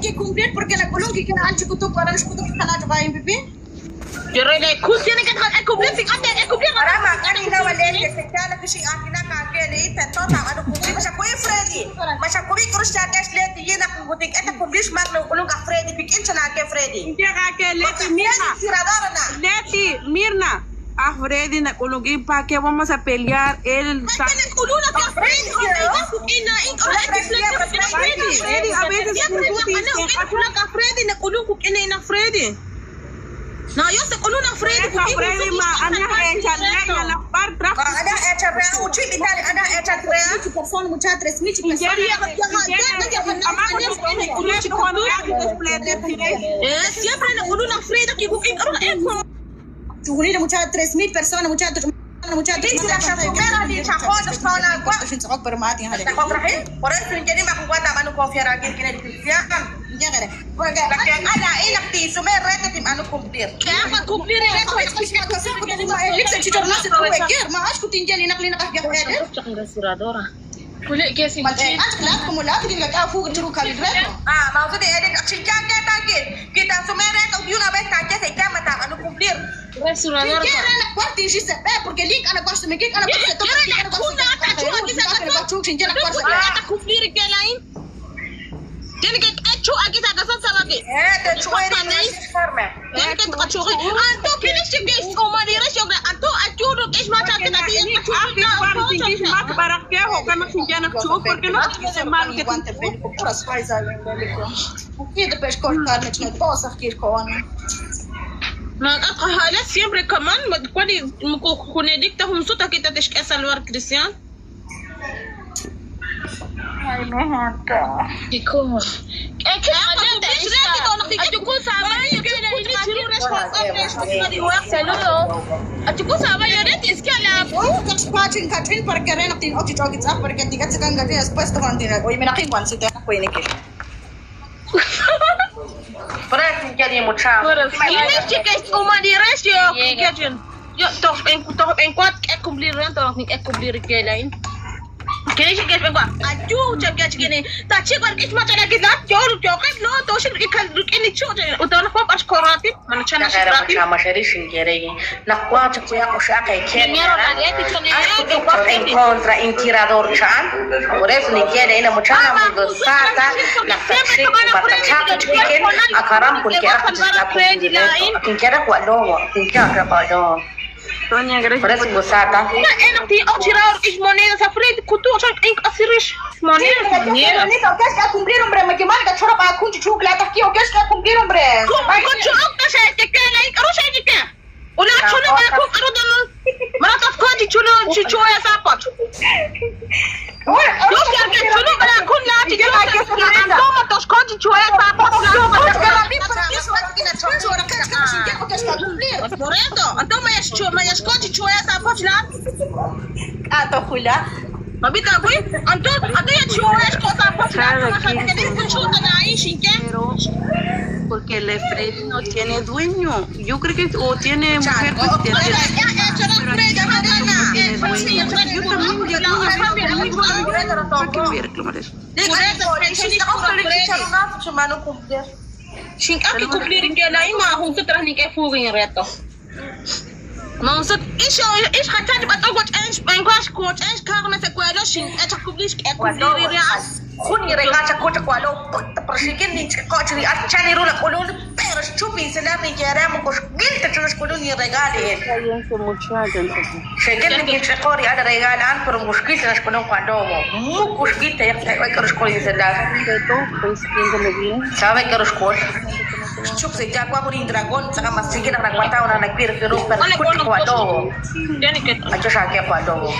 que cumplir porque la Colombia que antes que tú para los que tú canal va en bebé. Yo rele, ¿cómo tiene que cumplir? Fíjate, cumplir. Para más, ani na wale que se queda que si aquí na kakele ita tota ano kumplir masa ko Freddy. Masa ko bi kurus ta gas leti yena kubutik eta kumplir smart na ulung ka Freddy pikin sana ke Freddy. Hindi ka ke leti Mirna. Tiradora na. Leti Mirna. A Freddy na kulugin pa que vamos a pelear él. Tiene culuna que Freddy. Freddy a veces Freddy na kulung kuk ina Freddy. No, yo sé culuna Freddy. Freddy ma ana hecha leña la partra. Ada hecha rea uchi bitali ada hecha rea. Persona mucha 3000 Siempre na culuna Freddy que kukin karo eko. تقولي mucha 3000 personas mucha la chafumera di chafona sona kwa. عشان تكبر معاك هذا Takok rahi. Ora sin jadi mak kuat anu konfiar lagi kena dipiakan. يا غير Ada inak ti sumera tim anu kumplir. Kaya kumplir eko. لسه تشتغل ناس غير ما عادش كنت نجي نقلي نقف هذا Rasuradora. Kulit ke sing انت كلامك ولا تقول لك فوق تروك على الريتو Maksudnya ada cincang tagin. Kita sumera kau biuna beta ke saya mata anu kumplir. Rasuradora. كير انا كنت شي سبب porque ليك انا كنت مكيك انا كنت kumplir ke lain. Jadi ke acu kita gasan salaki. Ada cuai ni farme. Jadi ke acu. Anto finish guys. Oma dira shoga. Anto acu do kes macam kita dia. Mas barak ke ho kana sinjana chu porque no se mal que انت بين كوره سبايزا كده باش كل كارنت نتواصل كيف كوانا Hala siempre kaman kwani kunedikta humsuta kita tishkesa luar Cristian. Ay no hanta. Iko. Achuku sama ya det iskala. Catching para que rena tin oti jogi tsap para que diga tsakan gadi después to kan dina. Oy menaki kwan sita ko ini ke. Parece jadi mucha. Ini chicas uma di ratio kitchen. Yo toch en kwat ek kumplir ran toch nik ek kumplir ke lain. Kini chicas ben kwa. Aju jam ya chikini. Ta chikar kis macam lagi lat jor jokat lo to shin ikan ini chuj. Utana pop as korati. Mana chana Nakara mucha masharishi ngeregi. Nakwa chakya ko shaka ikeni. Aku kwa encontra intirador chan. Por eso ni quiere ina mucha mudosata. La faksi batachaka chicken akaram kulke kinkera kwa lomo. Kinkera kwa lomo. Tonya gres. Por eso gusata. Enak ti au tirar is moneda sa Fred kutu chan ink asirish. Moneda. Ni to que es cumplir hombre me que marca chora para kunti chukla ta ki o que es cumplir hombre. Kuntu okta sa te lain karo sa dika. Una chulo ba ko karo dan. Mana ta koji chulo chichoya sa pot. Yo ya que chulo ba kun la ti chulo ka. Toma tos koji choya sa pot. Por eso, então mas koji choya sa pot la. Ato khula. Mabita boy, anto ya choya sa pot la. Mas que ni chuta na aí shinke. Porque el Freddy no tiene dueño. Yo creo que o tiene mujer que tiene. Shin aki kumplir ke lain ma hung setelah nikah fugin reto. Maksud ish hatta di batang coach ens karena sequela shin eta kumplir ke kumplir reas. Kuni regacha kota kwa lo persikin ni coachri achani rula kulun pero chupi selar ni kera mo kos gilta chunos kulun ni regali شكل ni chakori ada regalan pero muskil nas kulun kwa domo mu kuskil te yak ay karos kulun selar sabe karos kul chup se ja kwa ni dragon saka masigi na nagwata na nagpir pero per kwa domo Jadi ke acho shake kwa domo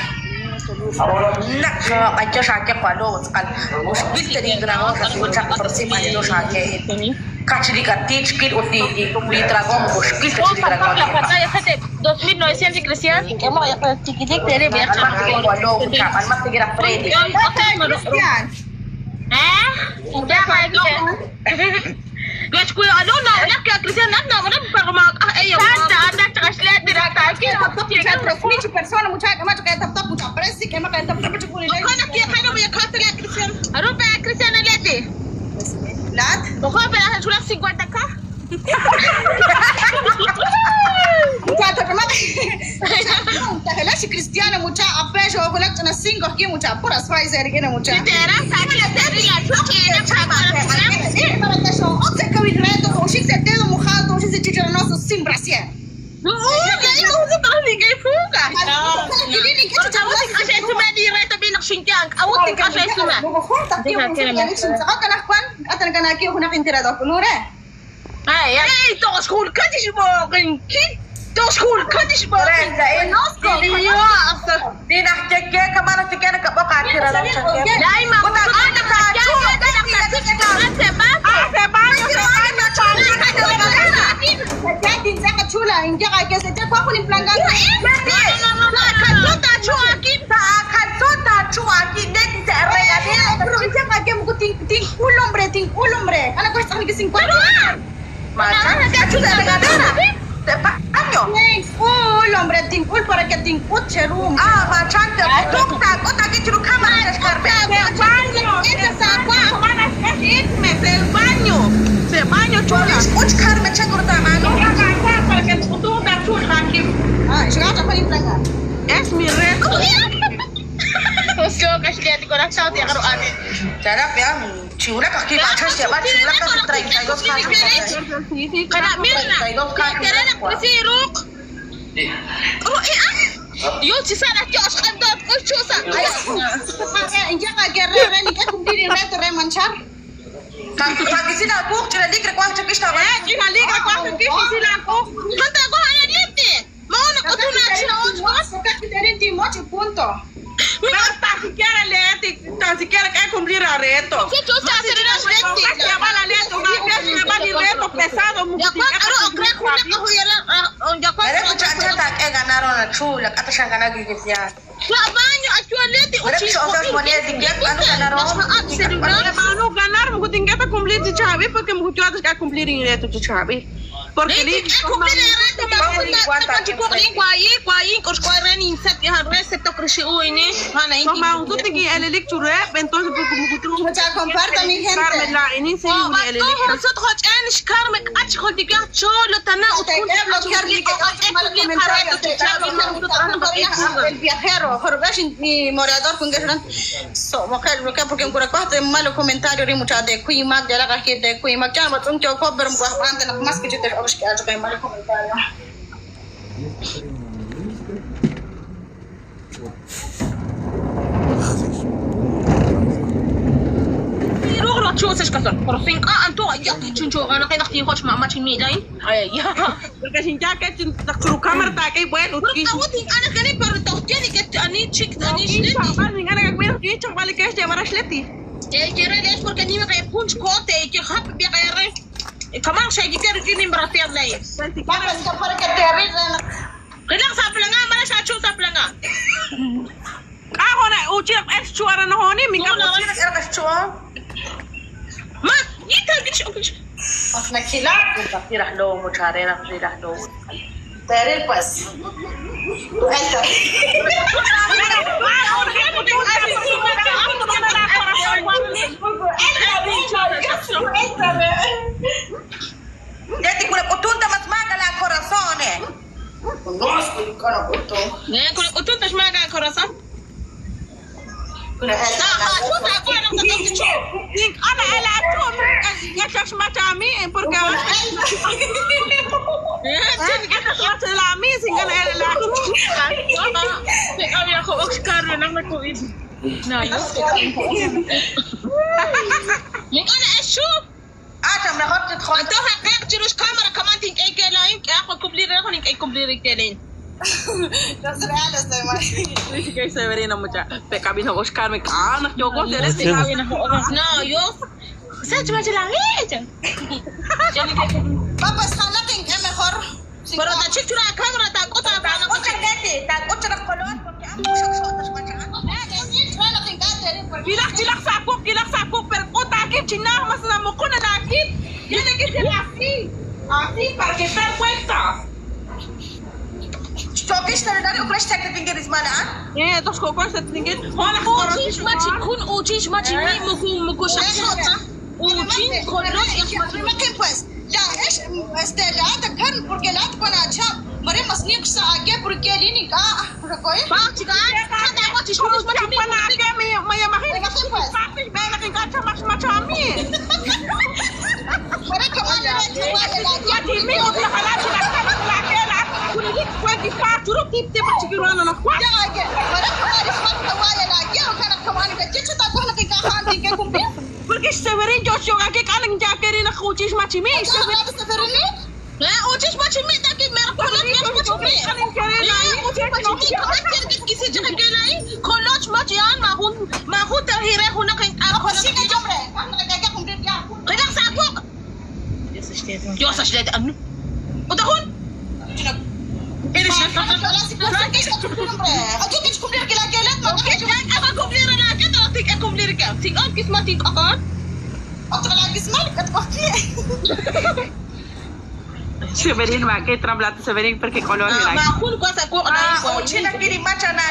nak acho shake kwa domo skal muskil te ni dragon sa kuchak persi acho shake kachri katich kit uti di dragon muskil te di dragon la pantalla fete 2900 Cristian. Kamu ya tikitik dari biar kapan mas kira Freddy udah lagi Guys, kuya ano na unak kaya Cristian na mana para mag ayo. Anda translate dira ta ki Top ya 3000 persona mucha que más que top mucha presi que más que top mucha kulila. Kana kaya kana mo ya katla Cristian. Ano pa Cristian na lete? Lahat? Mukhang pinasulat 50 ka? Mucha también. Tahela si Cristiano mucha apejo o la tana 5 aquí mucha pura Pfizer que mucha. Tera, sabi na Terila, chukina Para te show. O se cabi reto o si se dedo mojado o si se chichara nosso sin brasier. kaya mo sa kami kay Fuga. Ini kita Awat kasi sumali reto binak singkang. Awat kasi suma. Kana kwan atan kana ki huna kintirado kulure. Ay, to school ka di mo kin. To school ka di mo. Di nakjeke kamana tikena ka baka tira lang siya. Dai ma. Ana ka chuo ka ase ba. Jadi saya chula inja kaya sa kwa kunin plangan. Kalsota chuakin. Kalsota chuakin deti sa regadera. Pero inja kaya mo ting ulombre. Ana ko sa kising kwa. Macam chula regadera. Ano? Ulombre ting ul para que ting utcherum. Macam tukta kota ki churu kamera skarbe. Se baño chula. Uch karme changur tamano. Chegava para ir plangan. Es mi reto. Gusto kasi lihat ko lang sa tiya karuan. Cara ya, chula kaki macam siapa chula kasi try tayo sa Kana mirna. Kaya na presiruk. Yo si sana Diyos kandot ko chusa. Inja kaya rere ni ka kumpiri reto re manchar. Pagi sila ko, chula di kre kwa chakis tawa. Inaliga ko ang kisi sila ko. Hanta ko hanan liti. Mau na ko tuna chino. Sakit dari timochi punto. Pero tan siquiera leete, tan siquiera que cumplir a reto. Si chusa serena liti. Ya va la leto, me va a reto pesado. Ya ko aro okre ko na ko yala. Ya ko. Mere ko chacha tak ganaron na chula kata siya kana gigitya. La banyo actualmente Mere ko otas mo niya dinget ano ganaron. Mano ganar, me tinggal para cumplir de chave porque me gusta que cumplir en reto de chave. Porque ni cumplir reto ma ko ni kwai ko square ni set ya reset to krishi o ini. Hana ini. Toma, tú te guías el electro rap, entonces porque me gusta Mucha comparta mi gente. Carmela, ini se Oh, el electro. ما صدقت انا شكرمك ادخل دقيقة شغل تنا El viajero, Jorge ni morador con guerra. So, makal lo porque ngura kwa te malo comentario ri mucha de kui mag de la ka de kui mag jama tung ko ko ber ngwa ante na mas ke te osh ke ajo malo comentario. روح شو كسر فرسين انتو يا شو انا كده اختي خوش مع ماتش ميداين يا Porque sin ya que tu cámara está aquí, bueno, انا كاني برتوتيني كنت اني تشيك اني شلتي انا كده كده شغال كده يا مرا شلتي جرى ليش porque ni me cae punch cote que hap بي غير كمان شيء كتير كني مرافيا لاي Para escapar que te arreglan. كده سابلنا ما لا شو سابلنا هنا وجيب اكس شوارع هوني من قبل ما يترك شو Afna kila. Tirah lo mucharena tirah lo. Terer pues. Tu enter. Jadi kule kutunta mas magala corazone. Conosco il coraputo. كل قلت انت ايش معك كراسه Kuna لا شو تقول انا بدك تشوف انا العبتهم يا شاش ما تعمي porque العمي sin انا había Oscar no me covid no yo انا اشوف Atam na hot tkhon. انت حقيقة جلوس كاميرا كمان تنك اي كلاين اخذ كوبلير اخذ اي كوبلير كلاين Das real es de más. que se verina mucha pecabino Oscar me canas yo go de no yo ساعة ما جلعيت Papas, jalatin es mejor. pero la chichura cámara ta kota Ta ocha dete, ta ocha na kolon porque amo shaksotas macam. kilak sakuk pero kota aquí chinah mas na mo ko na nakit tiene que ser así para que estar vuelta Stokis na dari ukras tak tinggal di mana? tos ko sa tingin اوتيش ما تكون اوتيش ما تمي مكو شخص وجين كلش ممكن pues ya es la atacan porque la con acha mare masni kusa age porque lini ka rakoi Bakit ka? Kada mo chismis machimi. Maya makin papi bela kin kacha machami. mare kamala Machimi utla kalachi la kela. Kuni kweki pa turu tip tip chikirwana na kwa. ya age mare kamala ismat waya la age kana kamani ka chicha ta kona ka khanti ke kumbi Porque severin Joshua ake kaling jakeri na kuchis machimi. severin severin وجيش مachimi taki mer kolot yes machimi. وجيش machimi kakir kisi jaka kelai. Kolot machian mahun terhire huna kain ako na. sini jomre kana ka kumbi ya Kailang sabok. Diyos sa sila ano? Utahon. Ini siya. Aku kis kumbi kila kila Okay, ako kublir na ka to. Tik ako kublir ka. Tik on kis matik ako. aku lagi semangat kat kaki Severin bakit trablato Severin perché colore like. Mahun ko sa ko na ko. Uchina kiri macha na.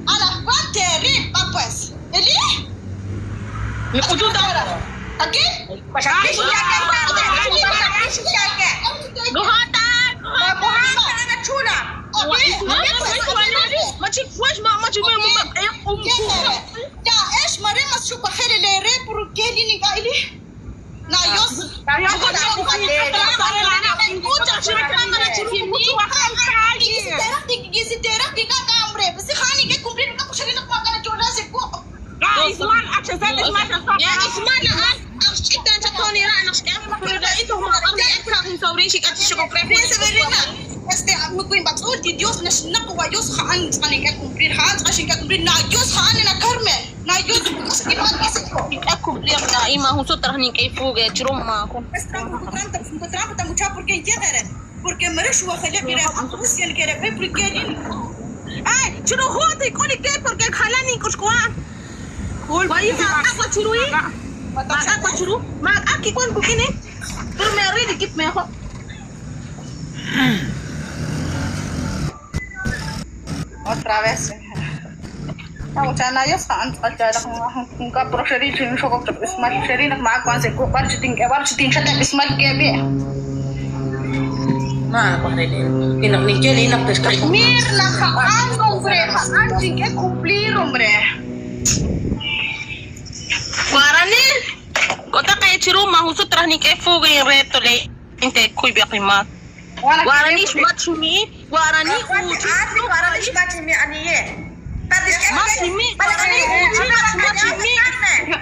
ala panteri papes eli Udu daw. again Masakit siya ka pa. Masakit siya ka. Guhatan. Mabuhatan na chula. Machik fresh machik mo ya es mare masuk bahele le re porque lini ka eli na yos gizi terak di ka kamre basi khani ke kumplir ka kushari nak makan chola se ko Isman access Isman يا اسمع الان انت تكوني رانا انتم هم قرني اكثر من ثورين شيء تشوفوا Prin severina este am kuin bat ulti dios nas nak wa yos khan ani ka kumplir han ashin ka kumplir na yos khan na karme na yos ipat kisi ko اكو بليغ دائما هو ستر هني كيف فوق جرم معكم encontramos ta mucha porque entiende porque meresh wa khala bira rusian kere pe porque lini Ay, شنو هو تقولي كيف porque خلاني كشكوان Cool. Bayi aku curui. Mak aku curu. Mak aku kan begini. Bermeri dikit meko. otra vez Tauchana yos khan ajala ka prosheri chin shoko ismal sheri nak ma kwan se ko bar chiting shata ismal ke be Ma apa ini? Inak ni jadi inak tes kali. mir na khaan hombre anjing ke cumplir hombre Warani. Kota kayak curu mahu sutra nih kayak fuga yang reto le. Inte kui biak lima. Warani smart sumi. Warani uji. Ati warani smart sumi aniye. Tadi Smart sumi. Warani uji smart sumi.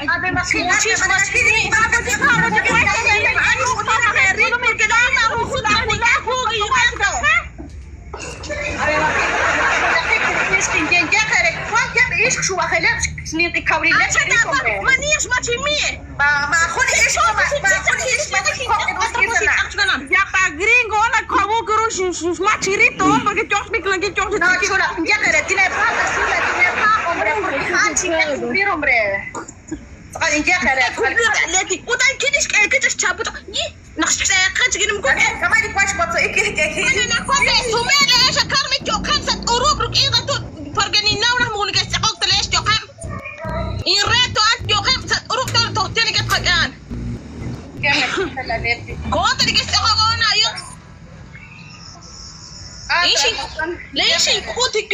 Ada masih Uji smart sumi. Apa sih kamu jadi macam ni? Anu utara hari itu mereka mahu sutra nih kayak fuga yang reto. شو اخلاق سنين كوري لا Mani smart sumi. Ma khuni ish ma khuni ish ma Ya pa gringo na kamu guru smart chirito porque chos mi lagi chos no chula ya kare tiene pa sula tiene pa hombre porque hanchi que cumplir hombre sekali ya kare Lagi, udah kini kita cabut. Ih, nak saya kan segini muka. kama di kwash bato iki Mana nak kau beli sumber le, sekarang mikir kan set urut ruk ini tu pergani nau lah mungkin guys cakap teles jokan. Ini reto at jokan set urut tu tiada kat kajian. Kau tadi guys cakap kau nak yuk. Leising, kau tik